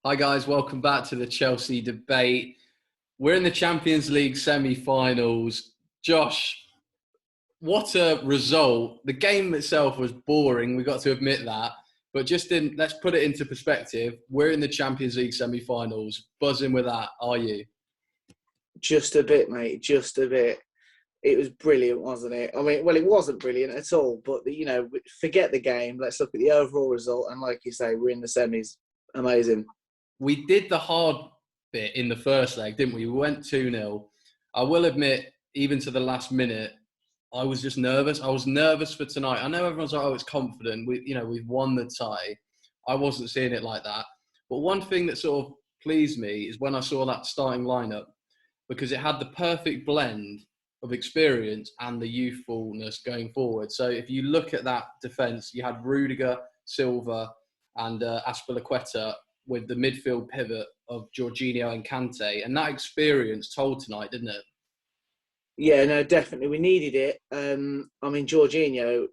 Hi guys, welcome back to the Chelsea debate. We're in the Champions League semi-finals. Josh, what a result. The game itself was boring, we got to admit that. But let's put it into perspective. We're in the Champions League semi-finals. Buzzing with that, are you? Just a bit, mate. Just a bit. It was brilliant, wasn't it? I mean, well, it wasn't brilliant at all, but, forget the game. Let's look at the overall result. And like you say, we're in the semis. Amazing. We did the hard bit in the first leg, didn't we? We went 2-0. I will admit, even to the last minute, I was just nervous. I was nervous for tonight. I know everyone's like, oh, it's confident. We've won the tie. I wasn't seeing it like that. But one thing that sort of pleased me is when I saw that starting lineup, because it had the perfect blend of experience and the youthfulness going forward. So if you look at that defence, you had Rudiger, Silva, and Aspilicueta with the midfield pivot of Jorginho and Kante. And that experience told tonight, didn't it? Yeah, no, definitely. We needed it. Jorginho,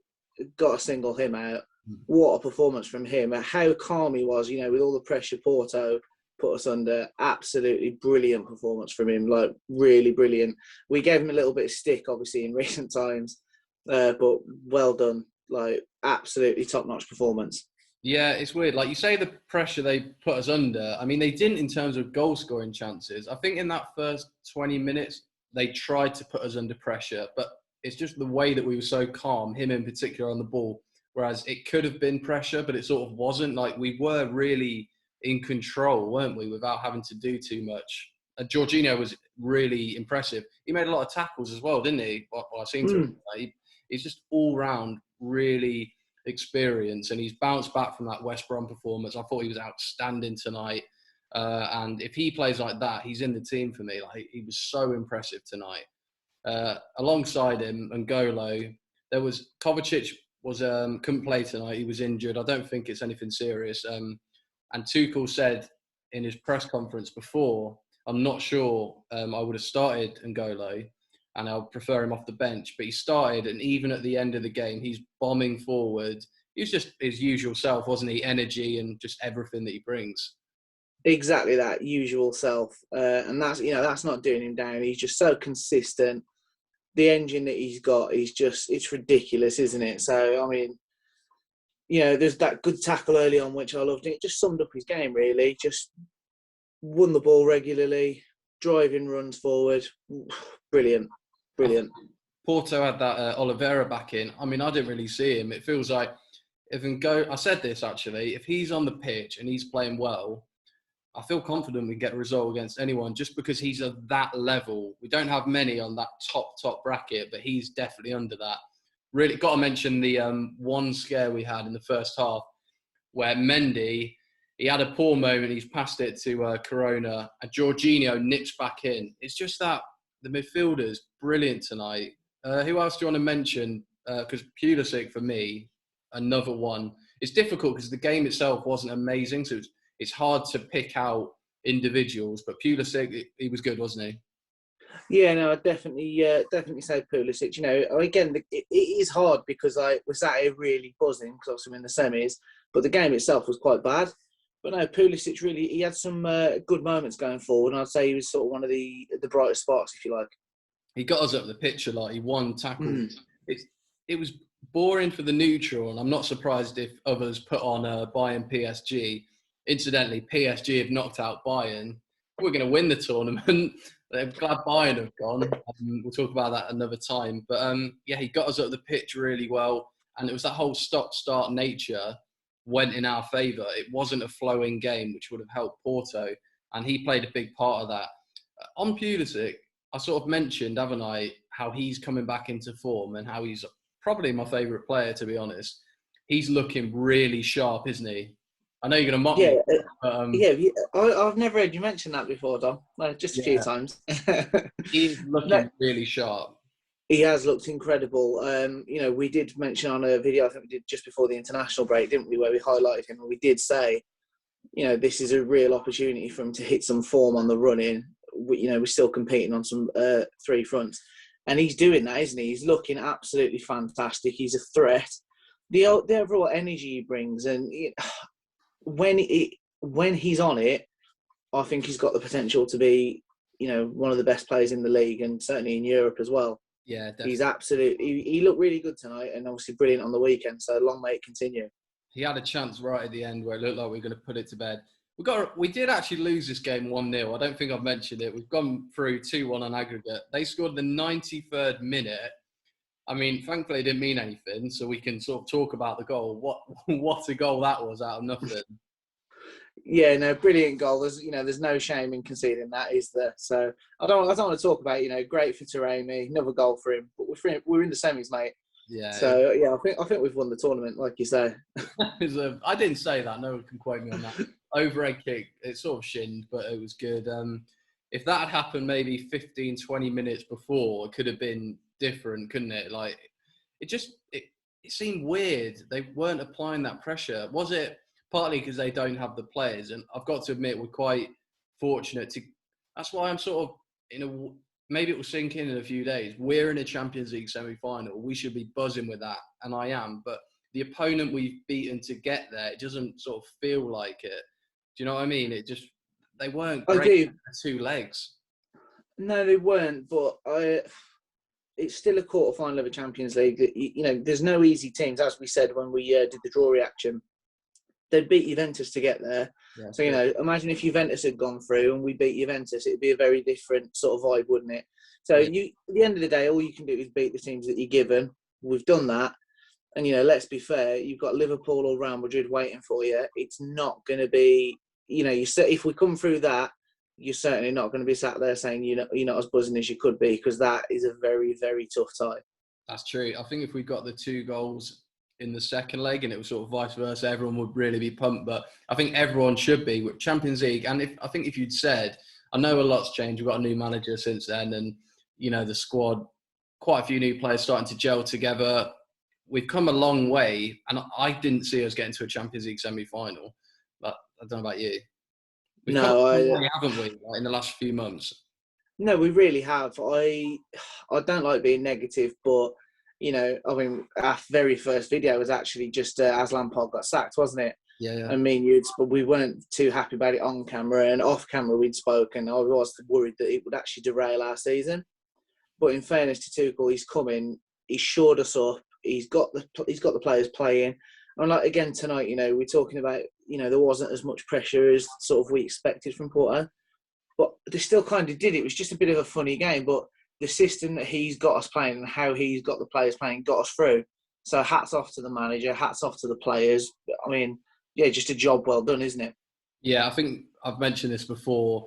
got to single him out. What a performance from him. How calm he was, with all the pressure Porto put us under. Absolutely brilliant performance from him, like really brilliant. We gave him a little bit of stick, obviously, in recent times, but well done. Like, absolutely top-notch performance. Yeah, it's weird. Like you say, the pressure they put us under. I mean, they didn't in terms of goal scoring chances. I think in that first 20 minutes, they tried to put us under pressure, but it's just the way that we were so calm, him in particular on the ball. Whereas it could have been pressure, but it sort of wasn't. Like we were really in control, weren't we, without having to do too much. Jorginho was really impressive. He made a lot of tackles as well, didn't he? Well, I seem to. He's just all round really experience, and he's bounced back from that West Brom performance. I thought he was outstanding tonight. And if he plays like that, he's in the team for me. Like he was so impressive tonight. Alongside him, N'Golo, there was Kovacic couldn't play tonight. He was injured. I don't think it's anything serious. And Tuchel said in his press conference before, I'm not sure I would have started N'Golo, and I'll prefer him off the bench. But he started, and even at the end of the game, he's bombing forward. He was just his usual self, wasn't he? Energy and just everything that he brings. Exactly that usual self, and that's not doing him down. He's just so consistent. The engine that he's got, it's ridiculous, isn't it? So I mean, there's that good tackle early on which I loved. It just summed up his game really. Just won the ball regularly, driving runs forward. Brilliant. Porto had that Oliveira back in. I mean, I didn't really see him. It feels like I said this actually, if he's on the pitch and he's playing well, I feel confident we get a result against anyone just because he's at that level. We don't have many on that top bracket, but he's definitely under that. Really got to mention the one scare we had in the first half where Mendy, he had a poor moment. He's passed it to Corona, and Jorginho nips back in. It's just that the midfielders, brilliant tonight. Who else do you want to mention? Because Pulisic, for me, another one. It's difficult because the game itself wasn't amazing, so it's hard to pick out individuals. But Pulisic, he was good, wasn't he? Yeah, no, I'd definitely say Pulisic. Again, it is hard because we're sat here really buzzing because obviously we're in the semis, but the game itself was quite bad. But no, Pulisic really, he had some good moments going forward, and I'd say he was sort of one of the brightest spots, if you like. He got us up the pitch a lot. He won tackles. It was boring for the neutral, and I'm not surprised if others put on Bayern PSG. Incidentally, PSG have knocked out Bayern. We're going to win the tournament. I'm glad Bayern have gone. We'll talk about that another time. But he got us up the pitch really well, and it was that whole stop-start nature went in our favour. It wasn't a flowing game, which would have helped Porto, and he played a big part of that. On Pulisic, I sort of mentioned, haven't I, how he's coming back into form and how he's probably my favourite player, to be honest. He's looking really sharp, isn't he? I know you're going to mock me. But, I've never heard you mention that before, Dom. Just a few times. He's looking really sharp. He has looked incredible. We did mention on a video, I think we did just before the international break, didn't we, where we highlighted him, and we did say, this is a real opportunity for him to hit some form on the run-in. We're still competing on some three fronts. And he's doing that, isn't he? He's looking absolutely fantastic. He's a threat. The overall energy he brings, and when when he's on it, I think he's got the potential to be, one of the best players in the league and certainly in Europe as well. Yeah, definitely. He's absolutely. He looked really good tonight, and obviously brilliant on the weekend. So long may it continue. He had a chance right at the end where it looked like we were going to put it to bed. We did actually lose this game 1-0. I don't think I've mentioned it. We've gone through 2-1 on aggregate. They scored the 93rd minute. I mean, thankfully it didn't mean anything, so we can sort of talk about the goal. What a goal that was out of nothing. Yeah, no, brilliant goal. There's no shame in conceding that, is there? So I don't want to talk about, great for Taremi, another goal for him, but we're in the semis, mate. Yeah. So yeah, I think we've won the tournament, like you say. I didn't say that. No one can quote me on that. Overhead kick, it sort of shinned, but it was good. If that had happened maybe 15, 20 minutes before, it could have been different, couldn't it? Like, it seemed weird. They weren't applying that pressure. Was it partly because they don't have the players? And I've got to admit, we're quite fortunate to. That's why I'm sort of maybe it will sink in a few days. We're in a Champions League semi-final. We should be buzzing with that, and I am. But the opponent we've beaten to get there, it doesn't sort of feel like it. Do you know what I mean? They weren't great for 2 legs. No, they weren't. But it's still a quarter-final of a Champions League. There's no easy teams, as we said when we did the draw reaction. They'd beat Juventus to get there. Yeah, so, imagine if Juventus had gone through and we beat Juventus, it'd be a very different sort of vibe, wouldn't it? So, at the end of the day, all you can do is beat the teams that you're given. We've done that. And, let's be fair, you've got Liverpool or Real Madrid waiting for you. It's not going to be, if we come through that, you're certainly not going to be sat there saying you're not as buzzing as you could be, because that is a very, very tough tie. That's true. I think if we got the 2 goals in the second leg and it was sort of vice versa, everyone would really be pumped. But I think everyone should be with Champions League. And if you'd said, I know a lot's changed. We've got a new manager since then, and the squad, quite a few new players starting to gel together. We've come a long way, and I didn't see us getting to a Champions League semi-final. But I don't know about you. We've come a long way, haven't we, in the last few months? No, we really have. I don't like being negative, but our very first video was actually just as Lampard got sacked, wasn't it? Yeah. I mean, but we weren't too happy about it on camera, and off camera we'd spoken. I was worried that it would actually derail our season. But in fairness to Tuchel, he's come in, he's shored us up. He's got the players playing. And like again tonight, we're talking about, there wasn't as much pressure as sort of we expected from Porto, but they still kind of did. It was just a bit of a funny game, but the system that he's got us playing and how he's got the players playing got us through. So hats off to the manager, hats off to the players. I mean, yeah, just a job well done, isn't it? Yeah, I think I've mentioned this before.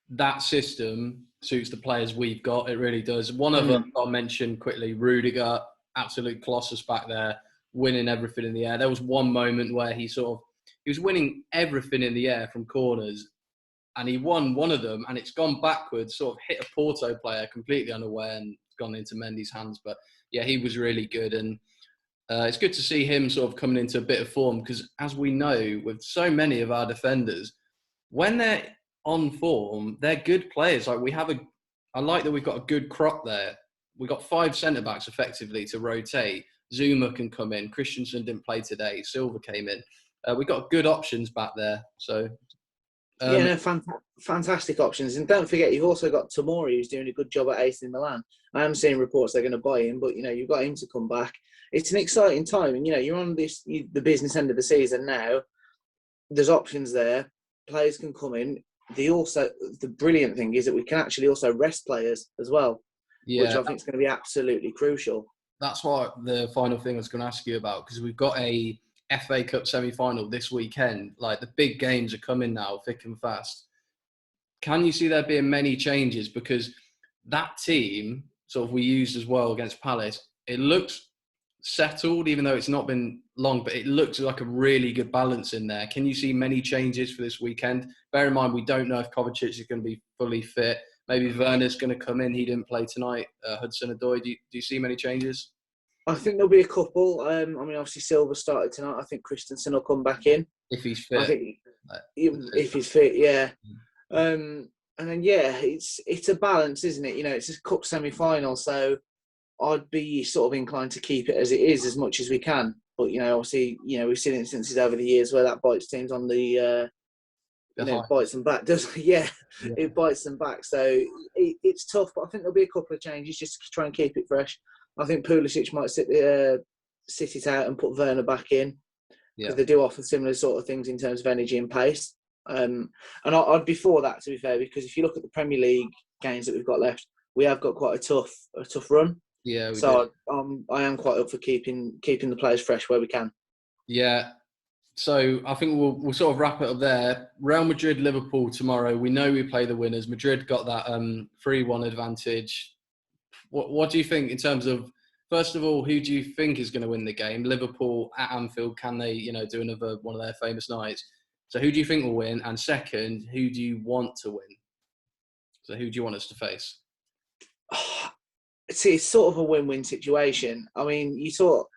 That system suits the players we've got. It really does. One of them I'll mention quickly, Rudiger, absolute colossus back there, winning everything in the air. There was one moment where he was winning everything in the air from corners, and he won one of them, and it's gone backwards, sort of hit a Porto player completely unaware and gone into Mendy's hands. But yeah, he was really good, and it's good to see him sort of coming into a bit of form, because as we know, with so many of our defenders, when they're on form, they're good players. Like I like that we've got a good crop there. We've got 5 centre-backs effectively to rotate. Zuma can come in. Christensen didn't play today. Silva came in. We've got good options back there. So fantastic options. And don't forget, you've also got Tomori, who's doing a good job at AC Milan. I am seeing reports they're going to buy him, but, you've got him to come back. It's an exciting time. And, you're on the business end of the season now. There's options there. Players can come in. The brilliant thing is that we can actually also rest players as well, which I think is going to be absolutely crucial. That's what the final thing I was going to ask you about, because we've got a FA Cup semi-final this weekend. Like, the big games are coming now, thick and fast. Can you see there being many changes? Because that team, sort of we used as well against Palace, it looks settled, even though it's not been long, but it looks like a really good balance in there. Can you see many changes for this weekend? Bear in mind, we don't know if Kovacic is going to be fully fit. Maybe Werner's going to come in. He didn't play tonight. Hudson-Odoi. Do you see many changes? I think there'll be a couple. I mean, obviously Silva started tonight. I think Christensen will come back in if he's fit. I think if he's fit, yeah. And then it's a balance, isn't it? It's a cup semi-final, so I'd be sort of inclined to keep it as it is as much as we can. But obviously, we've seen instances over the years where that bites teams on the behind. bites them back, doesn't it? Yeah, Yeah. it bites them back. So it's tough, but I think there'll be a couple of changes just to try and keep it fresh. I think Pulisic might sit it out and put Werner back in, because they do offer similar sort of things in terms of energy and pace. And I'd be for that, to be fair, because if you look at the Premier League games that we've got left, we have got quite a tough run. Yeah, we so do. I am quite up for keeping the players fresh where we can. Yeah. So I think we'll sort of wrap it up there. Real Madrid, Liverpool tomorrow. We know we play the winners. Madrid got that 3-1 advantage. What do you think in terms of, first of all, who do you think is going to win the game? Liverpool at Anfield, can they, do another one of their famous nights? So who do you think will win? And second, who do you want to win? So who do you want us to face? It's sort of a win-win situation. I mean, you talk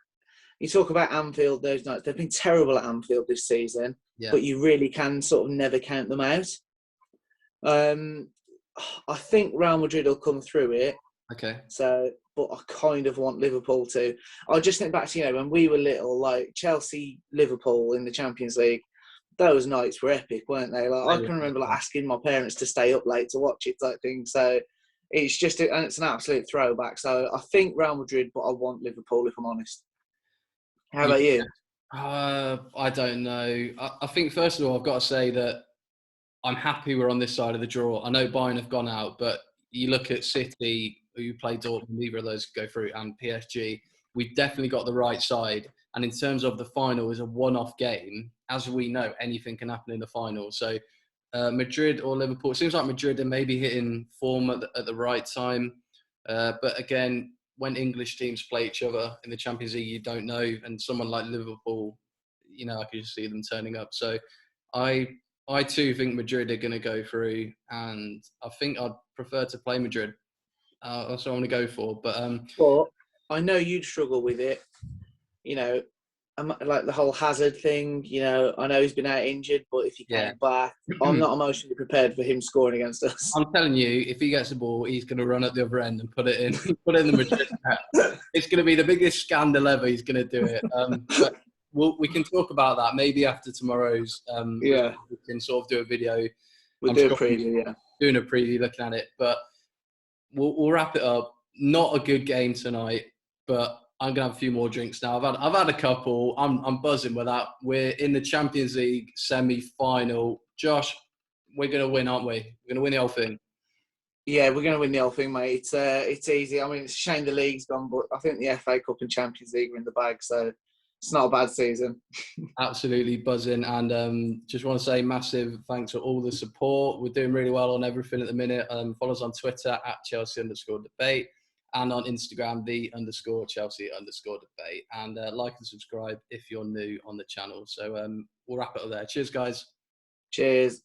about Anfield, those nights. They've been terrible at Anfield this season, but you really can sort of never count them out. I think Real Madrid will come through it. Okay. So, but I kind of want Liverpool to. I just think back to, when we were little, like Chelsea, Liverpool in the Champions League. Those nights were epic, weren't they? Like, I can remember asking my parents to stay up late to watch it, type thing. So it's just, and it's an absolute throwback. So I think Real Madrid, but I want Liverpool, if I'm honest. How about you? I don't know. I think, first of all, I've got to say that I'm happy we're on this side of the draw. I know Bayern have gone out, but you look at City, who play Dortmund, neither of those go through, and PSG. We've definitely got the right side. And in terms of the final, is a one-off game. As we know, anything can happen in the final. So Madrid or Liverpool, it seems like Madrid are maybe hitting form at the right time. But again, when English teams play each other in the Champions League, you don't know. And someone like Liverpool, I could just see them turning up. So I too think Madrid are going to go through, and I think I'd prefer to play Madrid. That's what I'm going to go for. But I know you'd struggle with it. Like the whole Hazard thing. I know he's been out injured, but if he came back, I'm not emotionally prepared for him scoring against us. I'm telling you, if he gets the ball, he's going to run at the other end and put it in the Madrid net. It's going to be the biggest scandal ever. He's going to do it. But we can talk about that maybe after tomorrow's. We can sort of do a video. We'll do a preview, doing a preview, looking at it. But we'll wrap it up. Not a good game tonight, but I'm gonna have a few more drinks now. I've had a couple. I'm buzzing with that. We're in the Champions League semi-final. Josh, we're gonna win, aren't we? We're gonna win the whole thing. Yeah, we're gonna win the whole thing, mate. It's easy. I mean, it's a shame the league's gone, but I think the FA Cup and Champions League are in the bag, so it's not a bad season. Absolutely buzzing, and just want to say massive thanks for all the support. We're doing really well on everything at the minute. Follow us on Twitter at Chelsea_debate and on Instagram _Chelsea_debate, and like and subscribe if you're new on the channel. So we'll wrap it up there. Cheers, guys. Cheers.